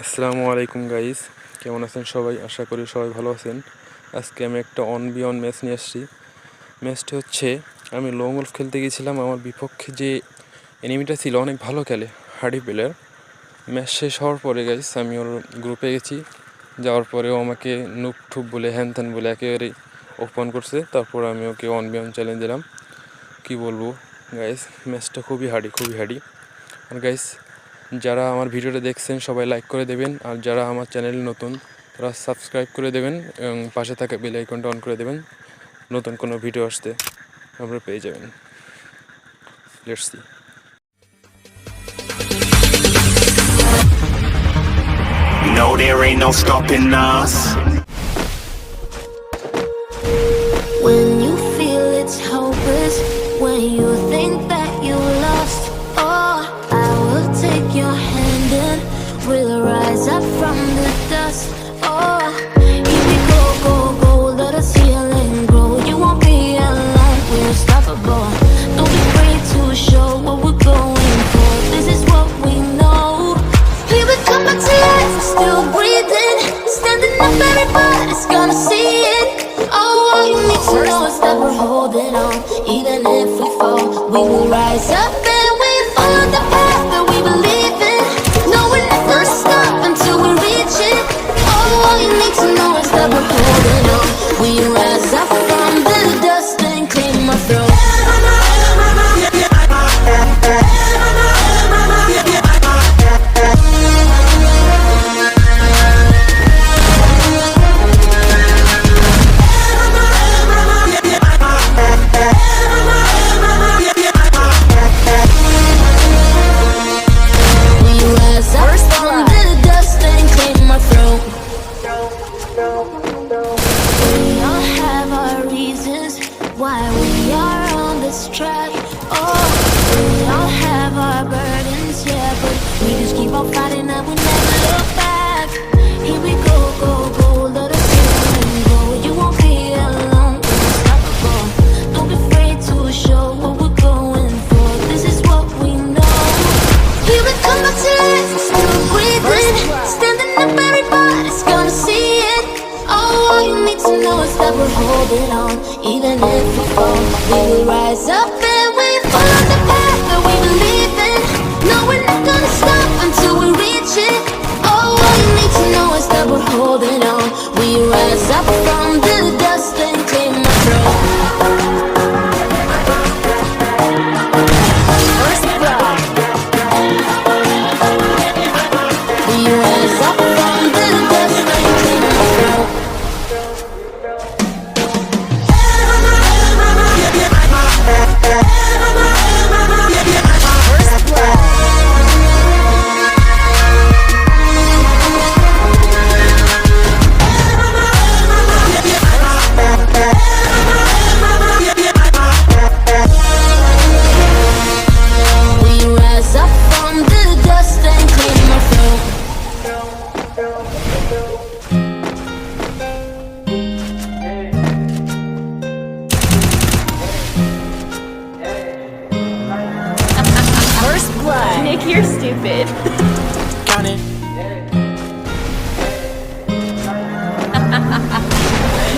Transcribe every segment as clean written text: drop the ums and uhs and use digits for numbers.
আসসালামু আলাইকুম গাইস, কেমন আছেন সবাই? আশা করি সবাই ভালো আছেন। আজকে আমি একটা অন বিয়ন ম্যাচ নিয়ে আসছি। ম্যাচটা হচ্ছে, আমি লং গলফ খেলতে গিয়েছিলাম। আমার বিপক্ষে যে এনিমিটা ছিল অনেক ভালো খেলে, হার্ডি প্লেয়ার। ম্যাচ শেষ হওয়ার পরে গাইস আমি ওর গ্রুপে গেছি। যাওয়ার পরেও আমাকে নুব ঠুব বলে হ্যান ত্যান বলে একেবারে ওপেন করছে। তারপর আমি ওকে অন বিয়ন চ্যালেঞ্জ দিলাম। কী বলবো গাইস, ম্যাচটা খুবই হার্ডি। আর গাইস, যারা আমার ভিডিওটা দেখছেন সবাই লাইক করে দেবেন, আর যারা আমার চ্যানেলে নতুন তারা সাবস্ক্রাইব করে দেবেন এবং পাশে থাকা বেল আইকনটা অন করে দেবেন। নতুন কোনো ভিডিও আসতে আপনারা পেয়ে যাবেন। Let's see. No, there ain't no stopping us. When you feel it's hopeless, when you think that you lost, oh, I will take your hand and we'll rise up from the dust. Oh, here we go, let us heal and grow. You won't be alone, we're unstoppable. Don't be afraid to show what we're going for. This is what we know. Here we come back to life, still breathing, standing up, everybody's gonna see it. Oh, all you need to know is that we're holding on. Even if we fall, we will rise up and we follow the path that we believe in. No, we're never gonna stop until we reach it. Oh, all you need to know is that we're holding on. We rise up from the dust and claim our throne. Why we are on this track. Oh, we all have our burdens, yeah, but we just keep on fighting and we never look back. Here we go, let us heal and go. You won't be alone, we're unstoppable. Don't be afraid to show what we're going for. This is what we know. Here we come back to life, still breathing, standing up, everybody's gonna see it. Oh, all you need to know is that we're holding on. Even if we fall, we will rise up and we follow the path that we believe in. No, we're not gonna stop until we reach it. Oh, all you need to know is that we're holding on. We rise up from the dust and claim our throne. We rise up from the dust and claim our throne. Nick, you're stupid. Count it.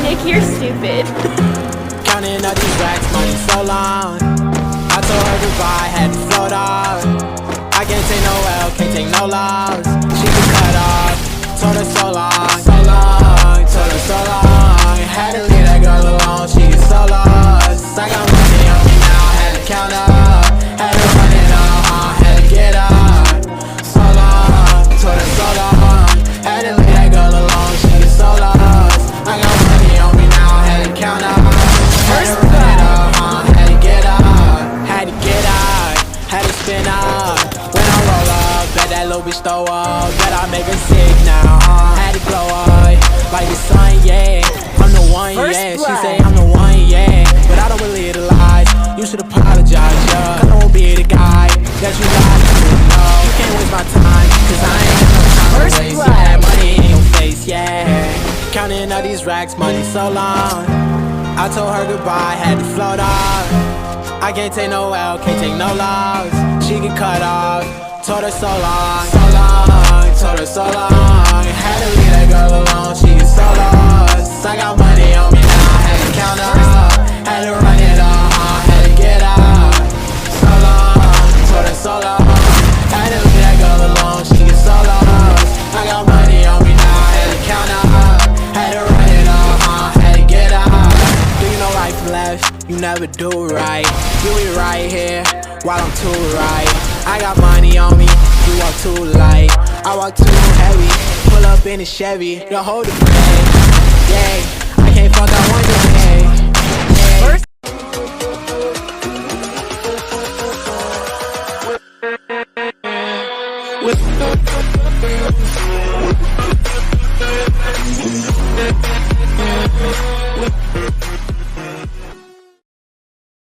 Nick, you're stupid. Counting all these racks, money so long. I told her goodbye, had to float off. I can't take no L, can't take no loss. She can cut off, told her so long, told her so long. Had to leave that girl alone, she is so lost. I got money on me now, had to count up. Had to run it up, had to get up. So long, told her so long. Had to leave that girl alone, she is so lost. I got money on me now, had to count up. Had to run it up, had to get up. Had to get up, had to spin up. When I roll up, bet that little bitch throw up. Bet I make her sick now, had to glow up like the sun, yeah. I'm the one, yeah. She say I'm the one, yeah. But I don't believe the lies. You should apologize, yeah. I don't be the guy that you lied to. No, you can't waste my time, cause I ain't got no time to waste. You had money in your face, yeah. Counting all these racks, money so long. I told her goodbye, had to float off. I can't take no L, can't take no loss. She get cut off, told her so long, told her so long. never do right. Do it right here while I'm too right. I got money on me, you walk too light. I walk too heavy, pull up in a Chevy. The whole the bread, yeah. I can't fuck, I want the pay. With